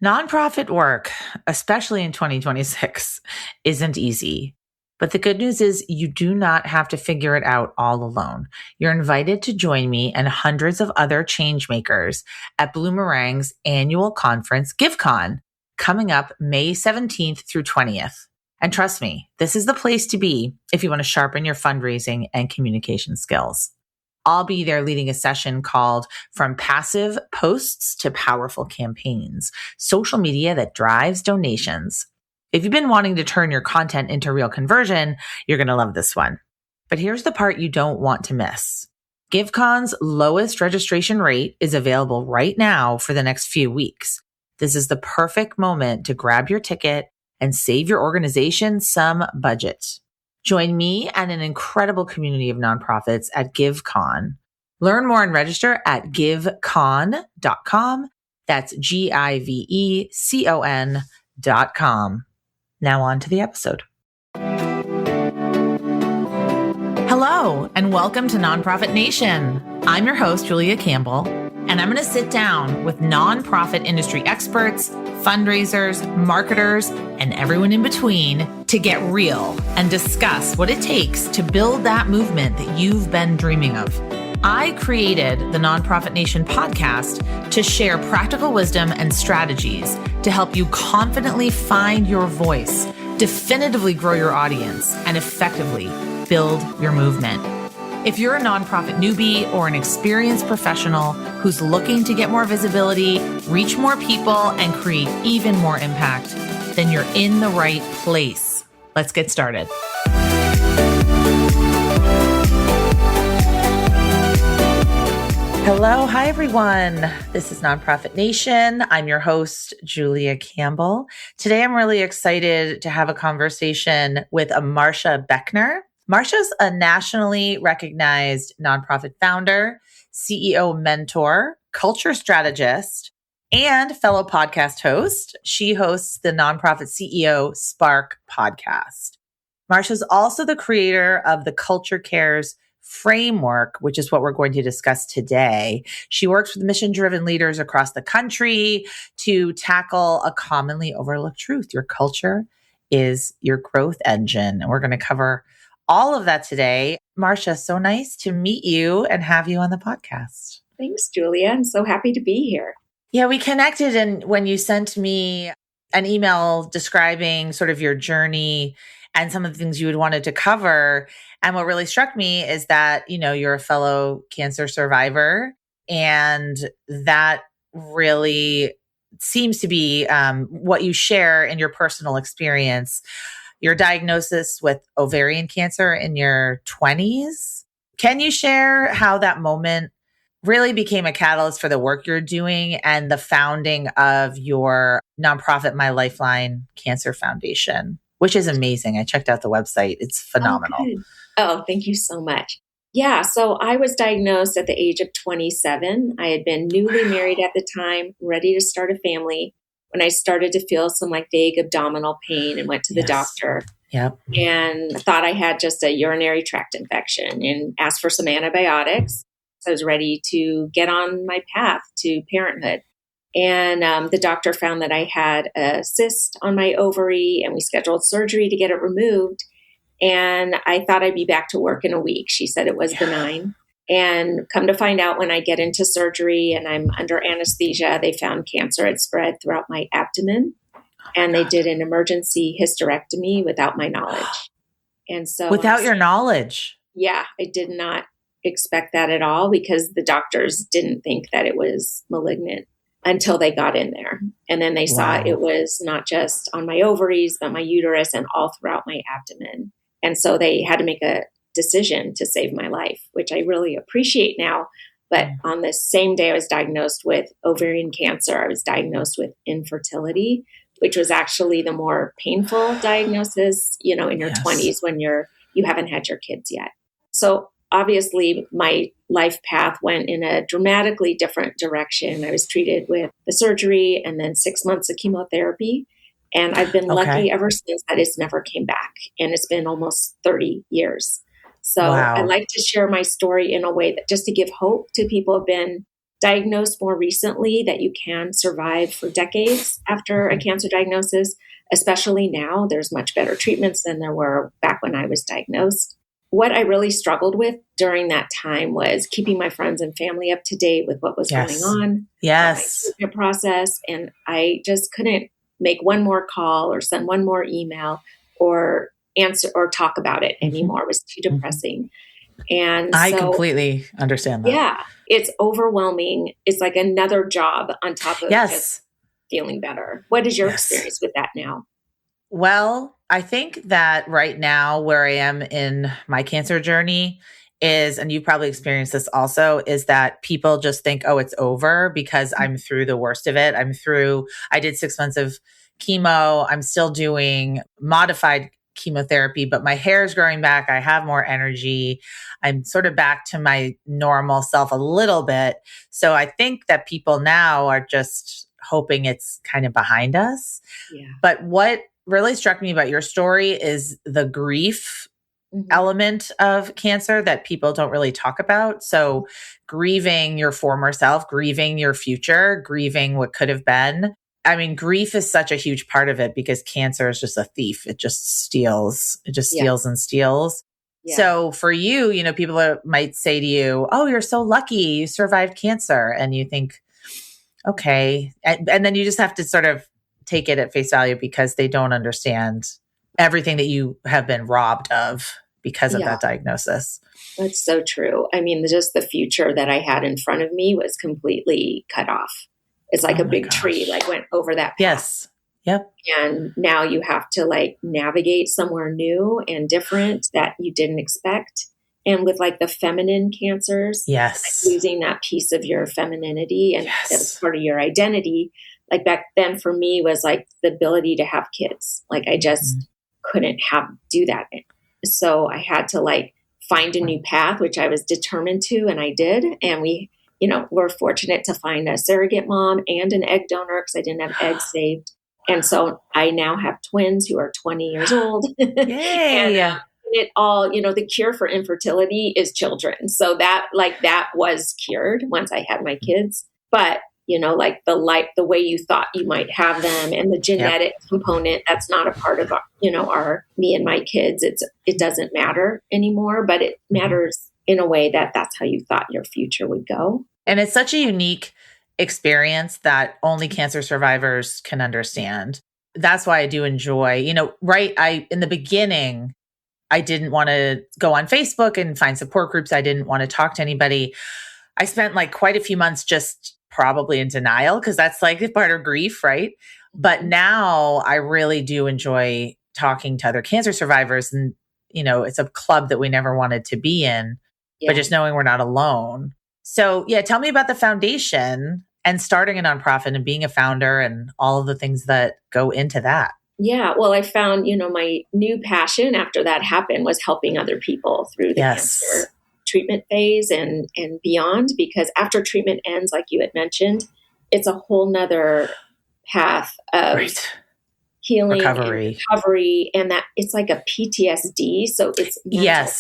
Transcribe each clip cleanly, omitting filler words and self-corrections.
Nonprofit work, especially in 2026, isn't easy. But the good news is you do not have to figure it out all alone. You're invited to join me and hundreds of other change makers at Bloomerang's annual conference, GiveCon, coming up May 17th through 20th. And trust me, this is the place to be if you want to sharpen your fundraising and communication skills. I'll be there leading a session called From Passive Posts to Powerful Campaigns, Social Media That Drives Donations. If you've been wanting to turn your content into real conversion, you're going to love this one. But here's the part you don't want to miss. GiveCon's lowest registration rate is available right now for the next few weeks. This is the perfect moment to grab your ticket and save your organization some budget. Join me and an incredible community of nonprofits at GiveCon. Learn more and register at givecon.com. That's GIVECON.com. Now on to the episode. Hello, and welcome to Nonprofit Nation. I'm your host, Julia Campbell, and I'm going to sit down with nonprofit industry experts, fundraisers, marketers, and everyone in between to get real and discuss what it takes to build that movement that you've been dreaming of. I created the Nonprofit Nation podcast to share practical wisdom and strategies to help you confidently find your voice, definitively grow your audience, and effectively build your movement. If you're a nonprofit newbie or an experienced professional who's looking to get more visibility, reach more people, and create even more impact, then you're in the right place. Let's get started. Hello. Hi, everyone. This is Nonprofit Nation. I'm your host, Julia Campbell. Today, I'm really excited to have a conversation with Marcia Beckner. Marcia's a nationally recognized nonprofit founder, CEO mentor, culture strategist, and fellow podcast host. She hosts the nonprofit CEO Spark podcast. Marcia's also the creator of the Culture Cares framework, which is what we're going to discuss today. She works with mission-driven leaders across the country to tackle a commonly overlooked truth. Your culture is your growth engine. And we're going to cover all of that today. Marcia, so nice to meet you and have you on the podcast. Thanks, Julia. I'm so happy to be here. Yeah, we connected, and when you sent me an email describing sort of your journey and some of the things you had wanted to cover. And what really struck me is that, you're a fellow cancer survivor, and that really seems to be what you share in your personal experience. Your diagnosis with ovarian cancer in your 20s. Can you share how that moment really became a catalyst for the work you're doing and the founding of your nonprofit, MyLifeLine Cancer Foundation, which is amazing. I checked out the website. It's phenomenal. Oh, thank you so much. Yeah, so I was diagnosed at the age of 27. I had been newly married at the time, ready to start a family, when I started to feel some vague abdominal pain and went to the doctor. Yep. And thought I had just a urinary tract infection and asked for some antibiotics. So I was ready to get on my path to parenthood. And the doctor found that I had a cyst on my ovary, and we scheduled surgery to get it removed. And I thought I'd be back to work in a week. She said it was benign. And come to find out, when I get into surgery and I'm under anesthesia, they found cancer had spread throughout my abdomen. And they did an emergency hysterectomy without my knowledge. And so without your knowledge? Yeah, I did not expect that at all, because the doctors didn't think that it was malignant until they got in there. And then they saw it was not just on my ovaries, but my uterus and all throughout my abdomen. And so they had to make a decision to save my life, which I really appreciate now. But on the same day I was diagnosed with ovarian cancer, I was diagnosed with infertility, which was actually the more painful diagnosis, in your 20s when you haven't had your kids yet. So obviously my life path went in a dramatically different direction. I was treated with the surgery and then 6 months of chemotherapy. And I've been lucky ever since that it's never came back. And it's been almost 30 years. So I like to share my story in a way that just to give hope to people who've been diagnosed more recently that you can survive for decades after a cancer diagnosis, especially now. There's much better treatments than there were back when I was diagnosed. What I really struggled with during that time was keeping my friends and family up to date with what was going on. Yes. My treatment process. And I just couldn't make one more call or send one more email or answer or talk about it anymore. It was too depressing. And I completely understand that. Yeah, it's overwhelming. It's like another job on top of just feeling better. What is your experience with that now? Well, I think that right now where I am in my cancer journey is, and you probably experienced this also, is that people just think, oh, it's over because I'm through the worst of it. I did 6 months of chemo. I'm still doing modified chemotherapy, but my hair is growing back. I have more energy. I'm sort of back to my normal self a little bit. So I think that people now are just hoping it's kind of behind us. Yeah. But what really struck me about your story is the grief element of cancer that people don't really talk about. So grieving your former self, grieving your future, grieving what could have been. I mean, grief is such a huge part of it because cancer is just a thief. It just steals. It just steals and steals. Yeah. So for you, people might say to you, oh, you're so lucky you survived cancer. And you think, okay. And then you just have to sort of take it at face value because they don't understand everything that you have been robbed of because of that diagnosis. That's so true. I mean, just the future that I had in front of me was completely cut off. It's like a big tree, went over that path. Yes. Yep. And now you have to navigate somewhere new and different that you didn't expect. And with the feminine cancers, losing that piece of your femininity and that's part of your identity. Back then for me was the ability to have kids. I just couldn't do that. So I had to find a new path, which I was determined to, and I did. And we're fortunate to find a surrogate mom and an egg donor because I didn't have eggs saved. And so I now have twins who are 20 years old. Yay. And it all, the cure for infertility is children. So that was cured once I had my kids. But, the way you thought you might have them and the genetic component, that's not a part of our me and my kids. It doesn't matter anymore, but it matters in a way that's how you thought your future would go. And it's such a unique experience that only cancer survivors can understand. That's why I do enjoy, in the beginning, I didn't want to go on Facebook and find support groups. I didn't want to talk to anybody. I spent quite a few months just probably in denial because that's part of grief, right? But now I really do enjoy talking to other cancer survivors. And, it's a club that we never wanted to be in, but just knowing we're not alone. So tell me about the foundation and starting a nonprofit and being a founder and all of the things that go into that. Yeah. Well, I found, my new passion after that happened was helping other people through the cancer treatment phase and beyond, because after treatment ends, like you had mentioned, it's a whole nother path of healing recovery, and that it's like a PTSD. So it's mental,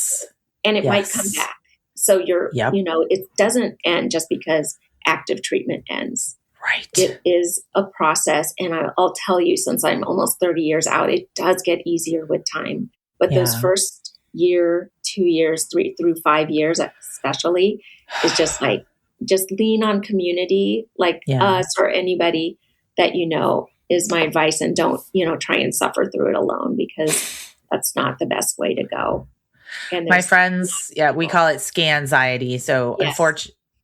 and it might come back. So it doesn't end just because active treatment ends. Right. It is a process. And I'll tell you, since I'm almost 30 years out, it does get easier with time. But those first year, 2 years, 3 through 5 years, especially, is just lean on community us or anybody that is my advice, and don't, try and suffer through it alone, because that's not the best way to go. And my friends, we call it scanxiety. So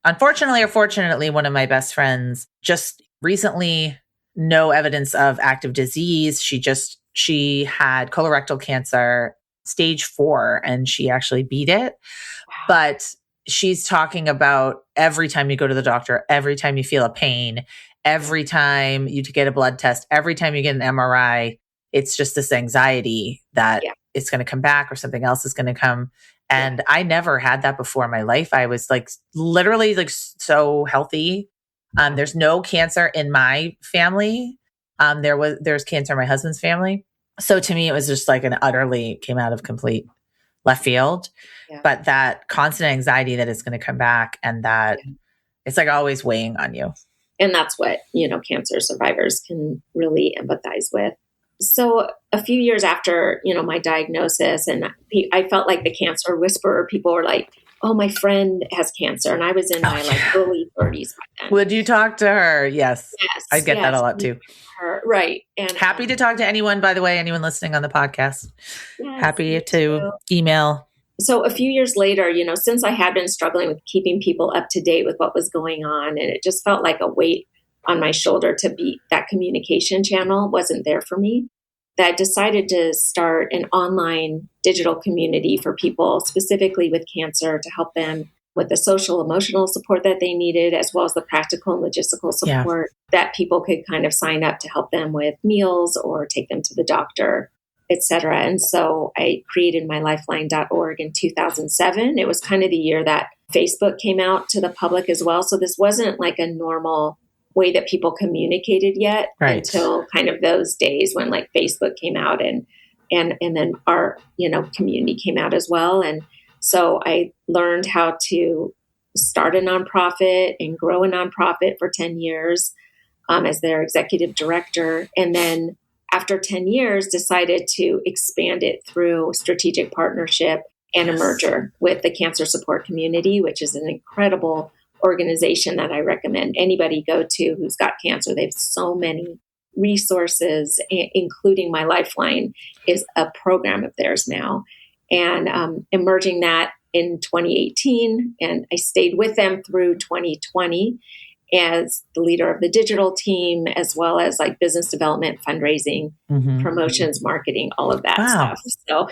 unfortunately or fortunately, one of my best friends just recently, no evidence of active disease. She had colorectal cancer, stage 4, and she actually beat it. Wow. But she's talking about every time you go to the doctor, every time you feel a pain, every time you get a blood test, every time you get an MRI, it's just this anxiety that it's going to come back or something else is going to come. And I never had that before in my life. I was literally so healthy. There's no cancer in my family. There's cancer in my husband's family. So to me, it was just an utterly came out of complete left field. Yeah. But that constant anxiety that it's going to come back, and that It's like always weighing on you. And that's what, cancer survivors can really empathize with. So a few years after, my diagnosis, and I felt like the cancer whisperer, people were like, oh, my friend has cancer. And I was in my early 30s by then. Would you talk to her? Yes. I get that a lot too. Right. And happy to talk to anyone, by the way, anyone listening on the podcast. Yes, happy to email. So a few years later, since I had been struggling with keeping people up to date with what was going on, and it just felt like a weight on my shoulder to be that communication channel wasn't there for me, that I decided to start an online digital community for people specifically with cancer to help them with the social, emotional support that they needed, as well as the practical and logistical support that people could kind of sign up to help them with meals or take them to the doctor, et cetera. And so I created MyLifeLine.org in 2007. It was kind of the year that Facebook came out to the public as well. So this wasn't like a normal way that people communicated yet until kind of those days when like Facebook came out and then our, community came out as well. And so I learned how to start a nonprofit and grow a nonprofit for 10 years as their executive director. And then after 10 years, decided to expand it through strategic partnership and a merger with the Cancer Support Community, which is an incredible organization that I recommend anybody go to who's got cancer. They have so many resources, including MyLifeLine is a program of theirs now. And emerging that in 2018, and I stayed with them through 2020 as the leader of the digital team, as well as like business development, fundraising, promotions, marketing, all of that stuff. So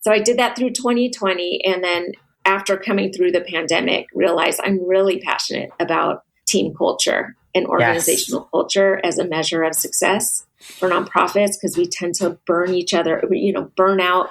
so I did that through 2020. And then after coming through the pandemic, realized I'm really passionate about team culture and organizational culture as a measure of success for nonprofits, because we tend to burn each other, burn out,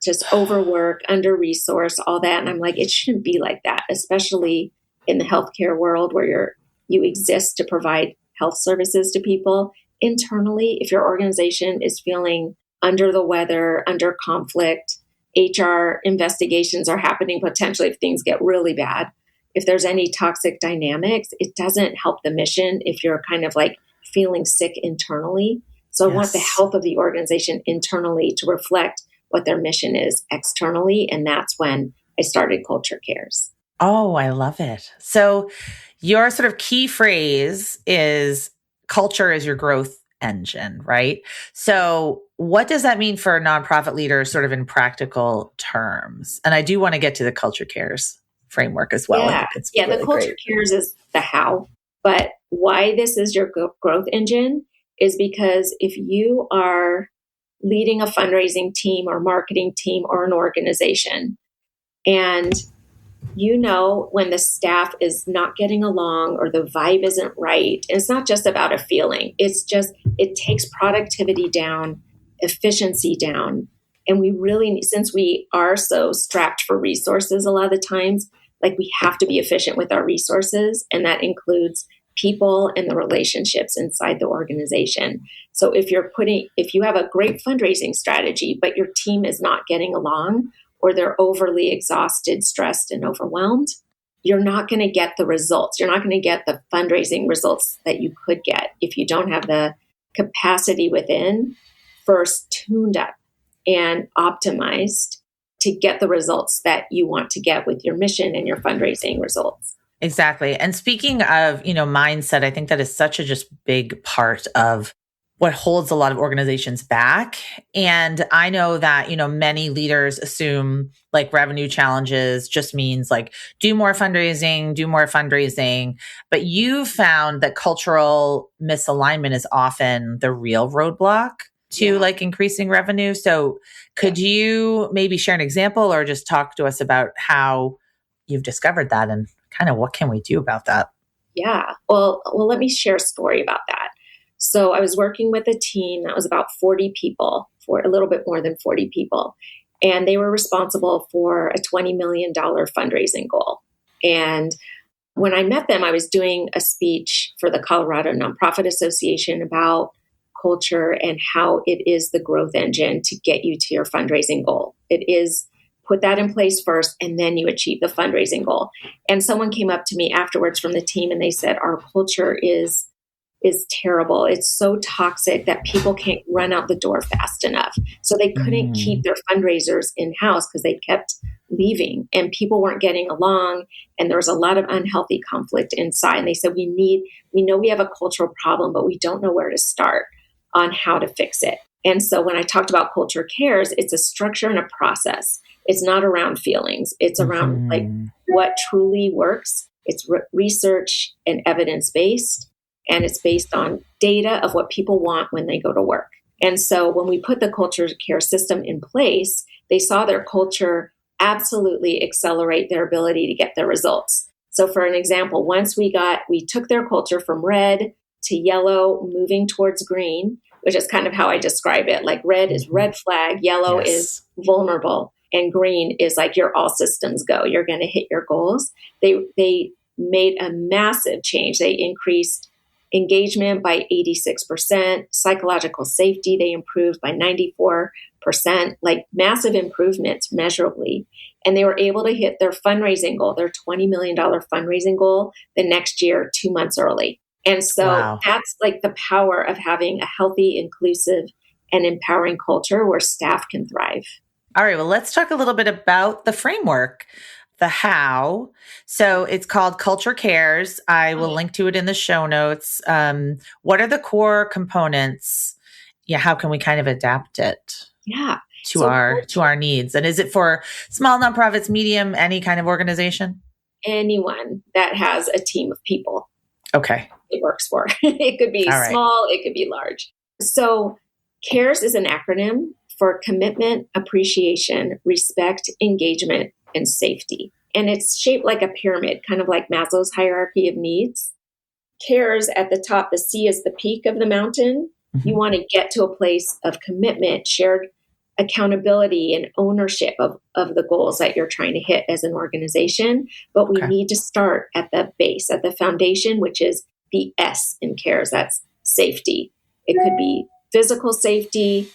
just overwork, under-resource, all that. And I'm like, it shouldn't be like that, especially in the healthcare world where you exist to provide health services to people. Internally, if your organization is feeling under the weather, under conflict, HR investigations are happening potentially if things get really bad. If there's any toxic dynamics, it doesn't help the mission if you're kind of like feeling sick internally. So I want the health of the organization internally to reflect what their mission is externally. And that's when I started Culture Cares. Oh, I love it. So your sort of key phrase is culture is your growth engine, right? So what does that mean for nonprofit leaders sort of in practical terms? And I do want to get to the Culture Cares framework as well. The Culture Cares is the how, but why this is your growth engine is because if you are leading a fundraising team or marketing team or an organization, and when the staff is not getting along or the vibe isn't right, and it's not just about a feeling, it takes productivity down, efficiency down. And we really need, since we are so strapped for resources a lot of the times, like we have to be efficient with our resources. And that includes people and the relationships inside the organization. So if you have a great fundraising strategy, but your team is not getting along, or they're overly exhausted, stressed, and overwhelmed, you're not going to get the results. You're not going to get the fundraising results that you could get if you don't have the capacity within first tuned up and optimized to get the results that you want to get with your mission and your fundraising results. Exactly. And speaking of, mindset, I think that is such a just big part of what holds a lot of organizations back. And I know that, many leaders assume like revenue challenges just means like do more fundraising. But you found that cultural misalignment is often the real roadblock to like increasing revenue. So could you maybe share an example or just talk to us about how you've discovered that and kind of what can we do about that? Yeah. Well, let me share a story about that. So I was working with a team that was about 40 people, for a little bit more than 40 people. And they were responsible for a $20 million fundraising goal. And when I met them, I was doing a speech for the Colorado Nonprofit Association about culture and how it is the growth engine to get you to your fundraising goal. It is put that in place first, and then you achieve the fundraising goal. And someone came up to me afterwards from the team and they said, our culture is terrible. It's so toxic that people can't run out the door fast enough. So they couldn't keep their fundraisers in-house because they kept leaving and people weren't getting along. And there was a lot of unhealthy conflict inside. And they said, we know we have a cultural problem, but we don't know where to start on how to fix it. And so when I talked about Culture Cares, it's a structure and a process. It's not around feelings. It's around like what truly works. It's research and evidence-based. And it's based on data of what people want when they go to work. And so when we put the Culture Care system in place, they saw their culture absolutely accelerate their ability to get their results. So for an example, once we took their culture from red to yellow, moving towards green, which is kind of how I describe it. Like red is red flag, yellow is vulnerable, and green is like you're all systems go. You're going to hit your goals. They made a massive change. They increased engagement by 86%, psychological safety, they improved by 94%, like massive improvements measurably. And they were able to hit their fundraising goal, their $20 million fundraising goal the next year, 2 months early. And so that's like the power of having a healthy, inclusive, and empowering culture where staff can thrive. All right, well, let's talk a little bit about the framework. The how. So it's called Culture Cares. I will link to it in the show notes. What are the core components? Yeah. How can we kind of adapt it? Yeah. To our needs? And is it for small nonprofits, medium, any kind of organization? Anyone that has a team of people. Okay. It works for. It could be small, it could be large. So CARES is an acronym for commitment, appreciation, respect, engagement, and safety. And it's shaped like a pyramid, kind of like Maslow's hierarchy of needs. CARES at the top, the C is the peak of the mountain. You want to get to a place of commitment, shared accountability, and ownership of the goals that you're trying to hit as an organization. But we need to start at the base, at the foundation, which is the S in CARES. That's safety. It could be physical safety,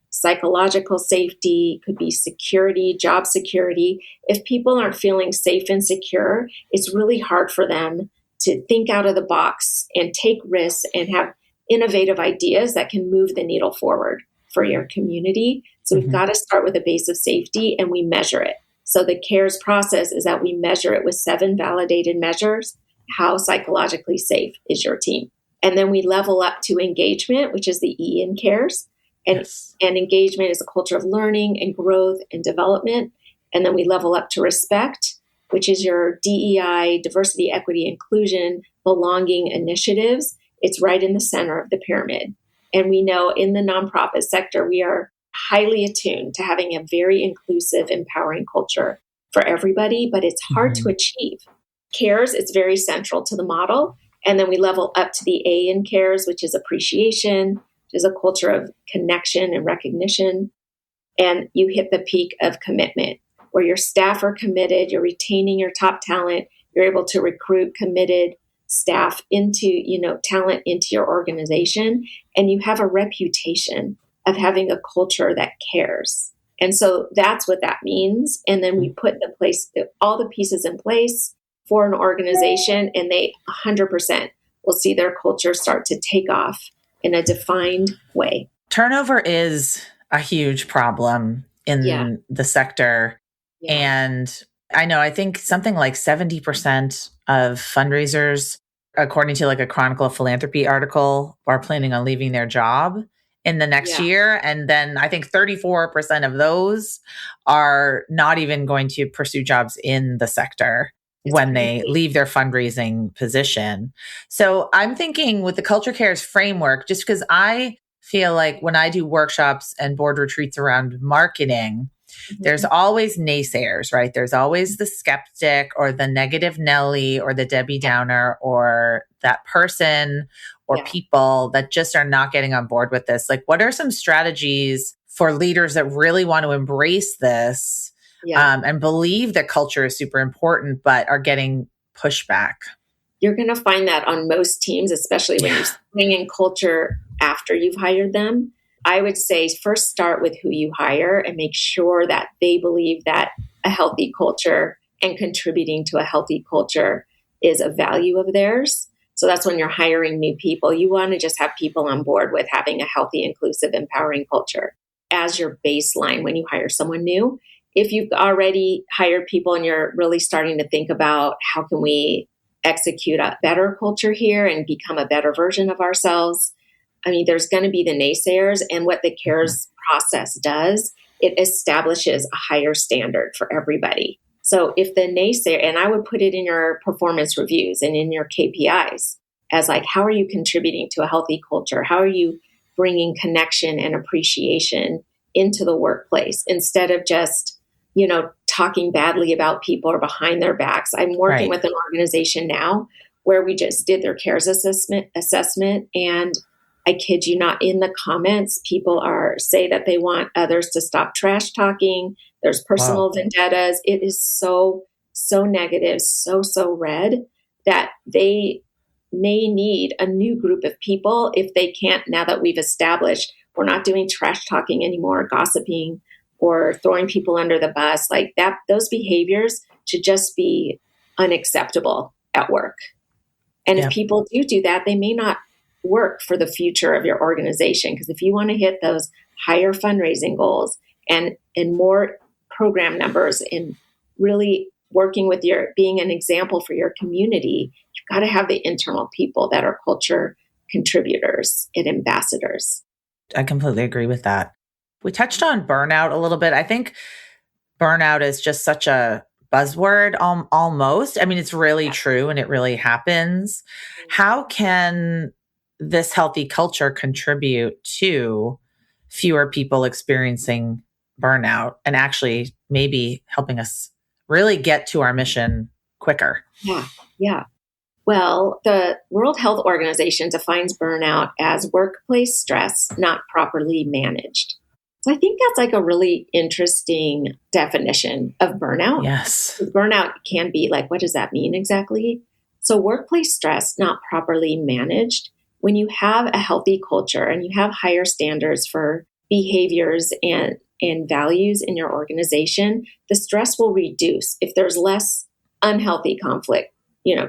psychological safety, could be security, job security. If people aren't feeling safe and secure, it's really hard for them to think out of the box and take risks and have innovative ideas that can move the needle forward for your community. So we've got to start with a base of safety and we measure it. So the CARES process is that we measure it with 7 validated measures. How psychologically safe is your team? And then we level up to engagement, which is the E in CARES. And engagement is a culture of learning and growth and development. And then we level up to respect, which is your DEI, diversity, equity, inclusion, belonging initiatives. It's right in the center of the pyramid. And we know in the nonprofit sector, we are highly attuned to having a very inclusive, empowering culture for everybody, but it's hard to achieve. CARES is very central to the model. And then we level up to the A in CARES, which is appreciation, is a culture of connection and recognition. And you hit the peak of commitment where your staff are committed, you're retaining your top talent, you're able to recruit committed staff into, talent into your organization. And you have a reputation of having a culture that cares. And so that's what that means. And then we put all the pieces in place for an organization and they 100% will see their culture start to take off in a defined way. Turnover is a huge problem in the sector. Yeah. And I think something like 70% of fundraisers, according to like a Chronicle of Philanthropy article, are planning on leaving their job in the next year. And then I think 34% of those are not even going to pursue jobs in the sector when they leave their fundraising position. So I'm thinking with the Culture Cares framework, just because I feel like when I do workshops and board retreats around marketing, there's always naysayers, right? There's always the skeptic or the negative Nelly or the Debbie Downer or that person or people that just are not getting on board with this. Like, what are some strategies for leaders that really want to embrace this and believe that culture is super important, but are getting pushback? You're going to find that on most teams, especially when you're bringing in culture after you've hired them. I would say first start with who you hire and make sure that they believe that a healthy culture and contributing to a healthy culture is a value of theirs. So that's when you're hiring new people. You want to just have people on board with having a healthy, inclusive, empowering culture as your baseline when you hire someone new. If you've already hired people and you're really starting to think about how can we execute a better culture here and become a better version of ourselves, I mean, there's going to be the naysayers. And what the CARES process does, it establishes a higher standard for everybody. So if the naysayer, and I would put it in your performance reviews and in your KPIs as like, how are you contributing to a healthy culture? How are you bringing connection and appreciation into the workplace instead of just, talking badly about people or behind their backs? I'm working with an organization now where we just did their CARES assessment, and I kid you not, in the comments, people say that they want others to stop trash talking. There's personal vendettas. It is so negative, so red that they may need a new group of people if they can't, now that we've established we're not doing trash talking anymore, gossiping, or throwing people under the bus. Like that, those behaviors should just be unacceptable at work. And if people do that, they may not work for the future of your organization. Because if you want to hit those higher fundraising goals and more program numbers and really working with being an example for your community, you've got to have the internal people that are culture contributors and ambassadors. I completely agree with that. We touched on burnout a little bit. I think burnout is just such a buzzword almost. I mean, it's really true and it really happens. How can this healthy culture contribute to fewer people experiencing burnout and actually maybe helping us really get to our mission quicker? Yeah. Well, the World Health Organization defines burnout as workplace stress not properly managed. So I think that's like a really interesting definition of burnout. Yes. Burnout can be like, what does that mean exactly? So workplace stress not properly managed, when you have a healthy culture and you have higher standards for behaviors and values in your organization, the stress will reduce. If there's less unhealthy conflict,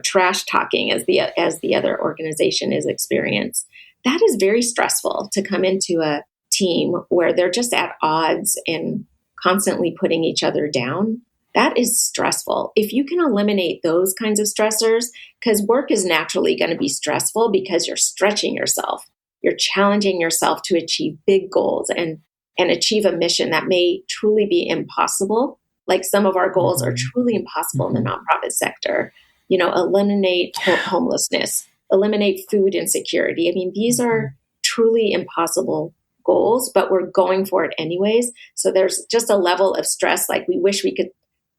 trash talking as the other organization is experienced, that is very stressful to come into a team where they're just at odds and constantly putting each other down. That is stressful. If you can eliminate those kinds of stressors, because work is naturally going to be stressful because you're stretching yourself, you're challenging yourself to achieve big goals and achieve a mission that may truly be impossible. Like some of our goals are truly impossible in the nonprofit sector. Eliminate homelessness, eliminate food insecurity. I mean, these are truly impossible goals, but we're going for it anyways. So there's just a level of stress, like we wish we could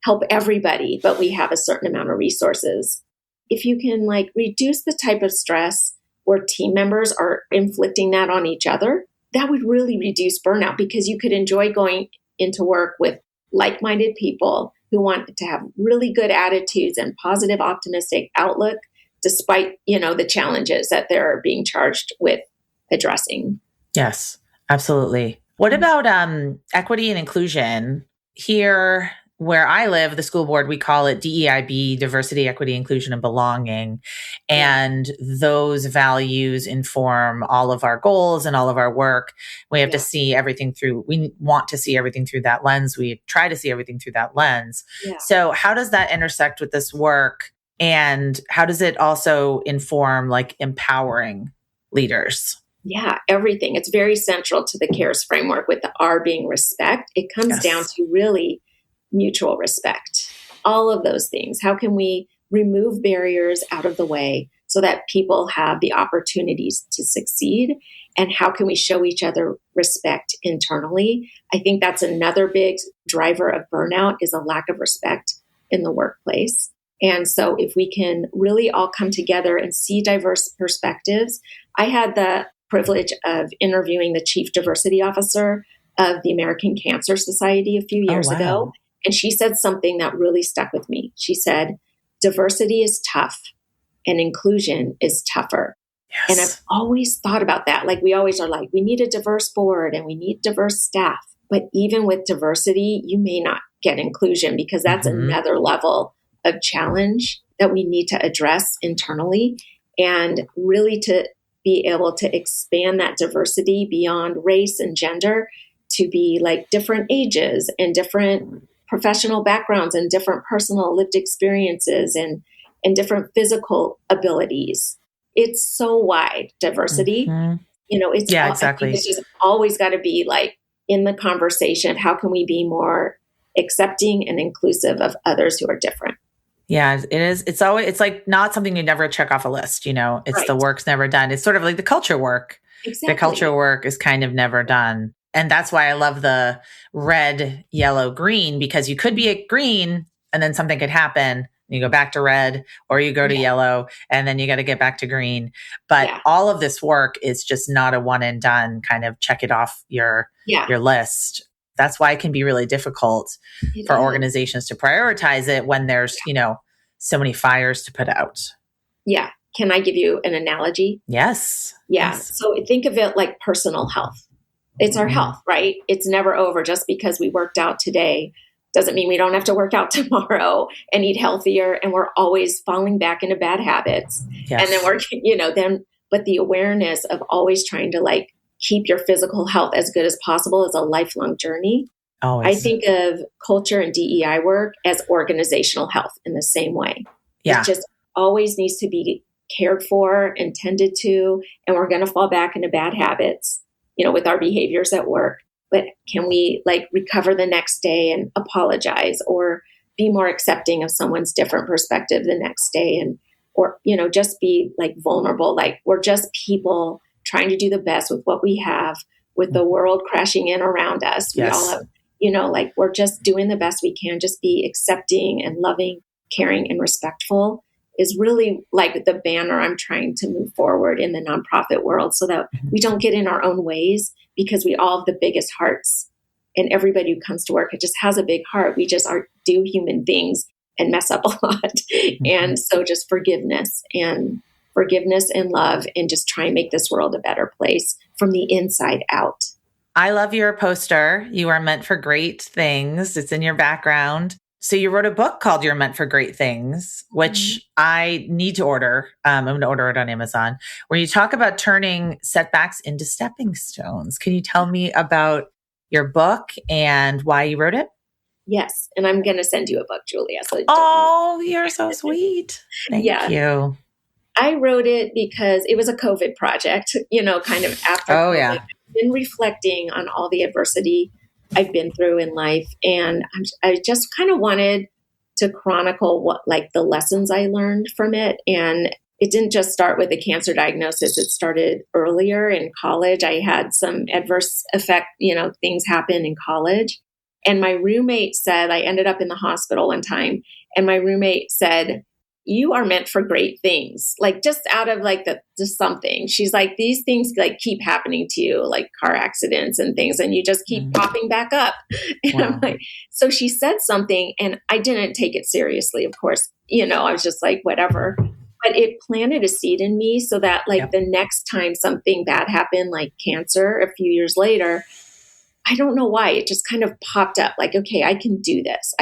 help everybody, but we have a certain amount of resources. If you can reduce the type of stress where team members are inflicting that on each other, that would really reduce burnout, because you could enjoy going into work with like-minded people who want to have really good attitudes and positive, optimistic outlook, despite, the challenges that they're being charged with addressing. Yes, absolutely. What about equity and inclusion? Here where I live, the school board, we call it DEIB, diversity, equity, inclusion, and belonging. And those values inform all of our goals and all of our work. We have to see everything through, we want to see everything through that lens. We try to see everything through that lens. Yeah. So how does that intersect with this work? And how does it also inform empowering leaders? Yeah, everything. It's very central to the CARES framework, with the R being respect. It comes down to really mutual respect. All of those things. How can we remove barriers out of the way so that people have the opportunities to succeed? And how can we show each other respect internally? I think that's another big driver of burnout, is a lack of respect in the workplace. And so if we can really all come together and see diverse perspectives. I had the privilege of interviewing the chief diversity officer of the American Cancer Society a few years ago. And she said something that really stuck with me. She said, diversity is tough and inclusion is tougher. And I've always thought about that. Like we always are like, we need a diverse board and we need diverse staff. But even with diversity, you may not get inclusion because that's another level of challenge that we need to address internally, and really to be able to expand that diversity beyond race and gender to be like different ages and different professional backgrounds and different personal lived experiences and different physical abilities. It's so wide, diversity. It's exactly. It's just always got to be like in the conversation of how can we be more accepting and inclusive of others who are different. Yeah, it is. It's like not something you never check off a list, It's right. The work's never done. It's sort of like the culture work. Exactly. The culture work is kind of never done. And that's why I love the red, yellow, green, because you could be at green and then something could happen. You go back to red or you go to yellow and then you got to get back to green. But all of this work is just not a one and done kind of check it off your list. That's why it can be really difficult for organizations to prioritize it when there's, so many fires to put out. Yeah. Can I give you an analogy? Yes. Yeah. Yes. So think of it like personal health. It's our health, right? It's never over. Just because we worked out today doesn't mean we don't have to work out tomorrow and eat healthier. And we're always falling back into bad habits. Yes. And then we're, but the awareness of always trying to like keep your physical health as good as possible is a lifelong journey. Always. I think of culture and DEI work as organizational health in the same way. Yeah. It just always needs to be cared for and tended to, and we're going to fall back into bad habits, with our behaviors at work. But can we like recover the next day and apologize or be more accepting of someone's different perspective the next day or just be like vulnerable. Like we're just people trying to do the best with what we have with the world crashing in around us. Yes. We all have, like we're just doing the best we can, just be accepting and loving, caring and respectful is really like the banner I'm trying to move forward in the nonprofit world so that we don't get in our own ways because we all have the biggest hearts and everybody who comes to work, it just has a big heart. We just do human things and mess up a lot. And so just forgiveness and love and just try and make this world a better place from the inside out. I love your poster. You are meant for great things. It's in your background. So you wrote a book called You're Meant for Great Things, which I need to order. I'm going to order it on Amazon, where you talk about turning setbacks into stepping stones. Can you tell me about your book and why you wrote it? Yes. And I'm going to send you a book, Julia. So you're so sweet. Thank you. I wrote it because it was a COVID project, kind of after COVID. I've been reflecting on all the adversity I've been through in life. And I just kind of wanted to chronicle what, like the lessons I learned from it. And it didn't just start with the cancer diagnosis. It started earlier in college. I had some adverse effect, things happen in college. And my roommate said, I ended up in the hospital one time. And my roommate said, you are meant for great things, like just out of like just something. She's like, these things like keep happening to you, like car accidents and things, and you just keep popping back up. And I'm like, so she said something and I didn't take it seriously, of course, I was just like, whatever. But it planted a seed in me so that like the next time something bad happened, like cancer a few years later, I don't know why, it just kind of popped up like, okay, I can do this.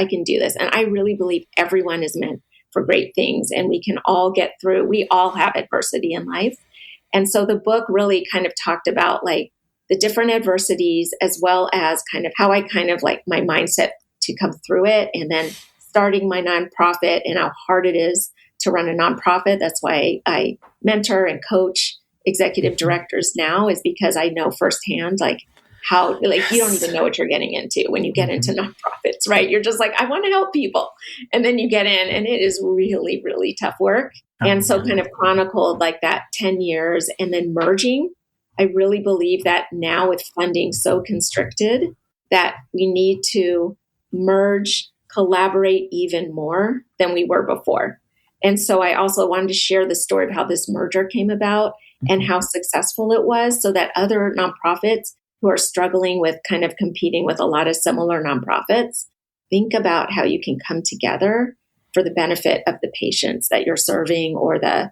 And I really believe everyone is meant for great things and we can all get through. We all have adversity in life. And so the book really kind of talked about like the different adversities as well as kind of how I kind of like my mindset to come through it and then starting my nonprofit and how hard it is to run a nonprofit. That's why I mentor and coach executive directors now, is because I know firsthand like how, like, you don't even know what you're getting into when you get into nonprofits, right? You're just like, I want to help people. And then you get in and it is really, really tough work. And so kind of chronicled like that 10 years and then merging. I really believe that now with funding so constricted that we need to merge, collaborate even more than we were before. And so I also wanted to share the story of how this merger came about and how successful it was so that other nonprofits who are struggling with kind of competing with a lot of similar nonprofits, think about how you can come together for the benefit of the patients that you're serving or the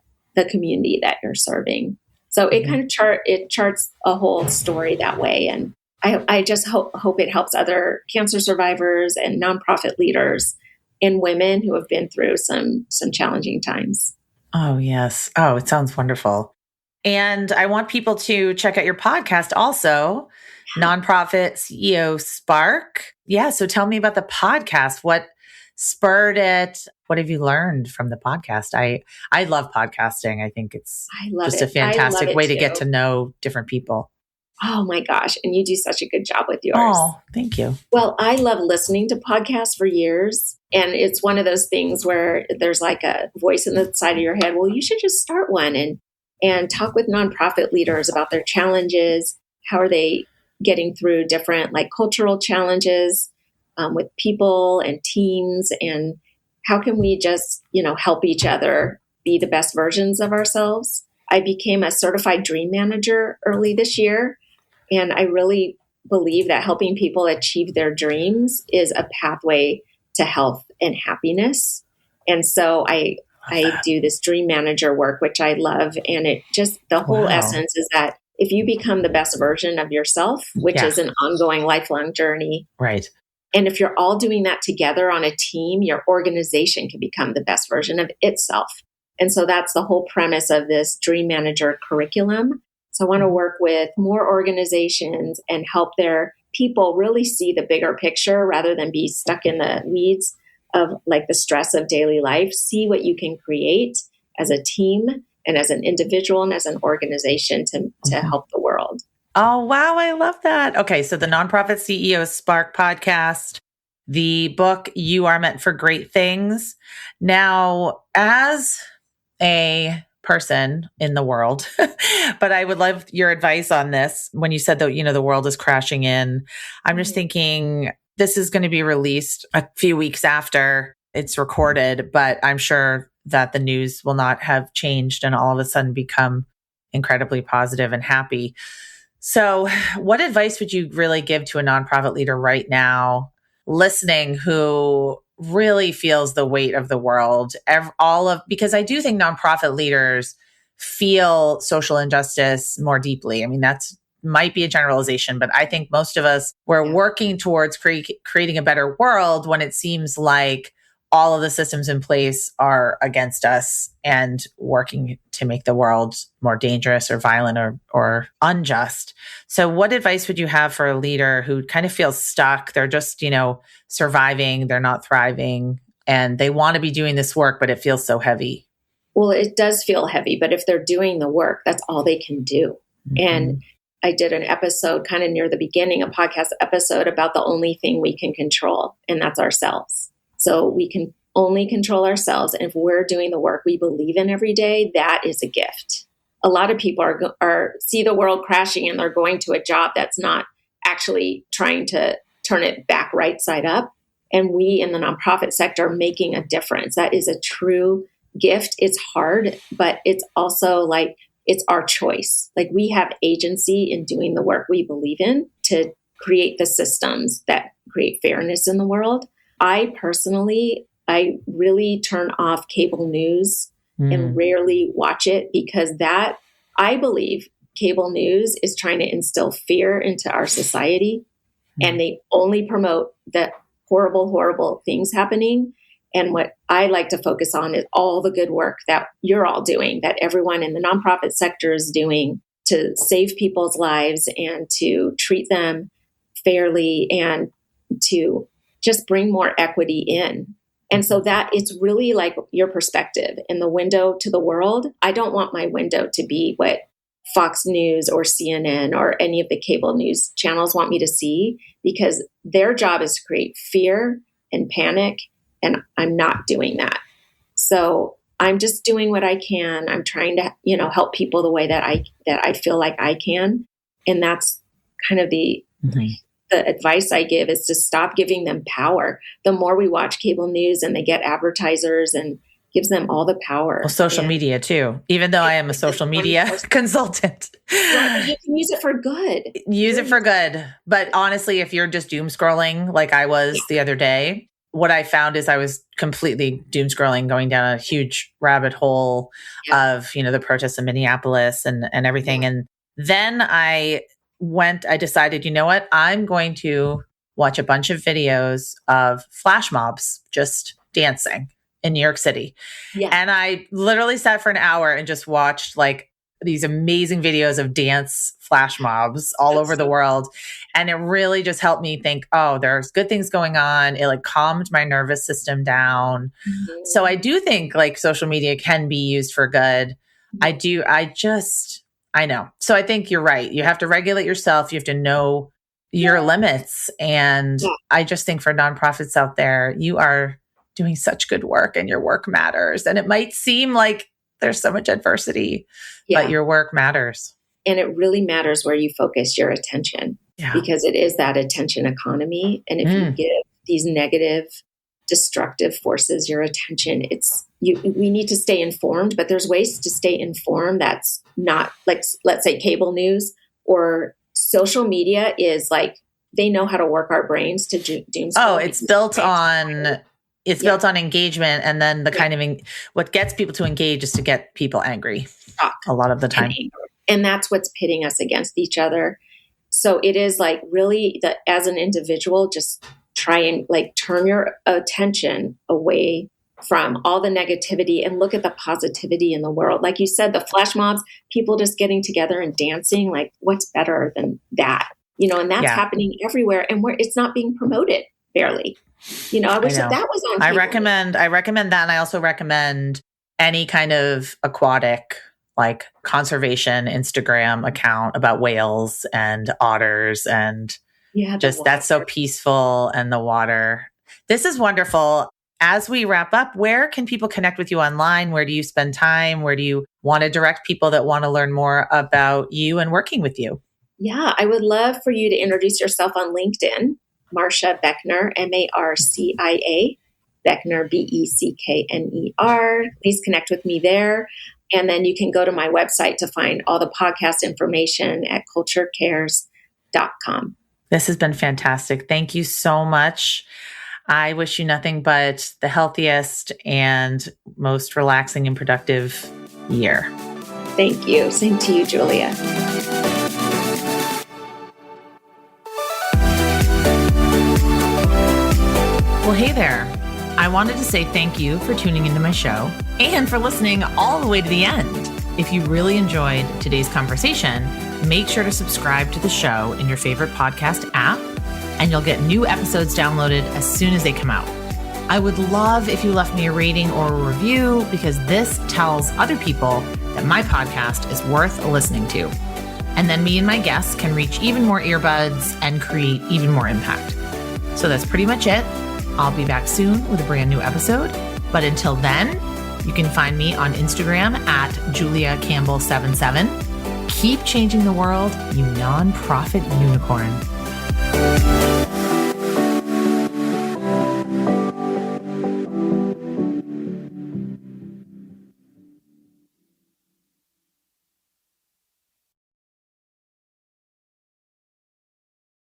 community that you're serving. So it kind of charts a whole story that way. And I just hope it helps other cancer survivors and nonprofit leaders and women who have been through some challenging times. Oh, yes. Oh, it sounds wonderful. And I want people to check out your podcast also, Nonprofit CEO Spark. Yeah. So tell me about the podcast. What spurred it? What have you learned from the podcast? I love podcasting. I think it's just a fantastic way to get to know different people. Oh my gosh. And you do such a good job with yours. Oh, thank you. Well, I love listening to podcasts for years. And it's one of those things where there's like a voice in the side of your head. Well, you should just start one and talk with nonprofit leaders about their challenges. How are they getting through different like cultural challenges with people and teams? And how can we just, help each other be the best versions of ourselves? I became a certified dream manager early this year. And I really believe that helping people achieve their dreams is a pathway to health and happiness. And so I do this dream manager work, which I love. And it just, the whole essence is that if you become the best version of yourself, which is an ongoing lifelong journey. Right. And if you're all doing that together on a team, your organization can become the best version of itself. And so that's the whole premise of this dream manager curriculum. So I want to work with more organizations and help their people really see the bigger picture rather than be stuck in the weeds of like the stress of daily life. See what you can create as a team and as an individual and as an organization to help the world. Oh, wow. I love that. Okay. So the Nonprofit CEO Spark podcast, the book, You Are Meant for Great Things. Now, as a person in the world, but I would love your advice on this. When you said that, the world is crashing in, I'm just thinking this is going to be released a few weeks after it's recorded, but I'm sure that the news will not have changed and all of a sudden become incredibly positive and happy. So what advice would you really give to a nonprofit leader right now listening who really feels the weight of the world, because I do think nonprofit leaders feel social injustice more deeply. I mean, that's might be a generalization, but I think most of us, we're working towards creating a better world when it seems like all of the systems in place are against us and working to make the world more dangerous or violent or unjust. So what advice would you have for a leader who kind of feels stuck? They're just, surviving, they're not thriving, and they want to be doing this work, but it feels so heavy. Well, it does feel heavy, but if they're doing the work, that's all they can do. Mm-hmm. And I did an episode kind of near the beginning, a podcast episode about the only thing we can control, and that's ourselves. So we can only control ourselves. And if we're doing the work we believe in every day, that is a gift. A lot of people are see the world crashing and they're going to a job that's not actually trying to turn it back right side up. And we in the nonprofit sector are making a difference. That is a true gift. It's hard, but it's also like, it's our choice. Like we have agency in doing the work we believe in to create the systems that create fairness in the world. I really turn off cable news and rarely watch it because I believe cable news is trying to instill fear into our society and they only promote the horrible, horrible things happening. And what I like to focus on is all the good work that you're all doing, that everyone in the nonprofit sector is doing to save people's lives and to treat them fairly and to just bring more equity in. And so that it's really like your perspective and the window to the world. I don't want my window to be what Fox News or CNN or any of the cable news channels want me to see, because their job is to create fear and panic. And I'm not doing that. So I'm just doing what I can. I'm trying to, help people the way that I feel like I can. And that's kind of the advice I give is to stop giving them power. The more we watch cable news and they get advertisers and gives them all the power. Well, social media too, even though I am a social media consultant. Well, you can use it for good. Use it for good. But honestly, if you're just doom scrolling like I was the other day, what I found is I was completely doom scrolling, going down a huge rabbit hole of, the protests in Minneapolis and everything. And then I decided, you know what? I'm going to watch a bunch of videos of flash mobs just dancing in New York City. Yeah. And I literally sat for an hour and just watched like these amazing videos of dance flash mobs all over the world. And it really just helped me think, oh, there's good things going on. It like calmed my nervous system down. Mm-hmm. So I do think like social media can be used for good. Mm-hmm. I know. So I think you're right. You have to regulate yourself. You have to know your limits. And I just think for nonprofits out there, you are doing such good work and your work matters. And it might seem like there's so much adversity, but your work matters. And it really matters where you focus your attention because it is that attention economy. And if you give these negative, destructive forces your attention, we need to stay informed, but there's ways to stay informed that's not like, let's say cable news or social media is like, they know how to work our brains to doom scroll. Oh, it's built on engagement. And then the kind of what gets people to engage is to get people angry a lot of the time. And that's what's pitting us against each other. So it is like really that as an individual, just try and like turn your attention away from all the negativity and look at the positivity in the world. Like you said, the flash mobs, people just getting together and dancing, like what's better than that? And that's happening everywhere and it's not being promoted barely. I wish that was on. I recommend that. And I also recommend any kind of aquatic, like conservation Instagram account about whales and otters and that's so peaceful, and the water. This is wonderful. As we wrap up, where can people connect with you online? Where do you spend time? Where do you want to direct people that want to learn more about you and working with you? Yeah, I would love for you to introduce yourself on LinkedIn. Marcia Beckner, Marcia, Beckner, Beckner. Please connect with me there. And then you can go to my website to find all the podcast information at culturecares.com. This has been fantastic. Thank you so much. I wish you nothing but the healthiest and most relaxing and productive year. Thank you. Same to you, Julia. Well, hey there. I wanted to say thank you for tuning into my show and for listening all the way to the end. If you really enjoyed today's conversation, make sure to subscribe to the show in your favorite podcast app, and you'll get new episodes downloaded as soon as they come out. I would love if you left me a rating or a review because this tells other people that my podcast is worth listening to. And then me and my guests can reach even more earbuds and create even more impact. So that's pretty much it. I'll be back soon with a brand new episode. But until then, you can find me on Instagram at JuliaCampbell77. Keep changing the world, you nonprofit unicorn.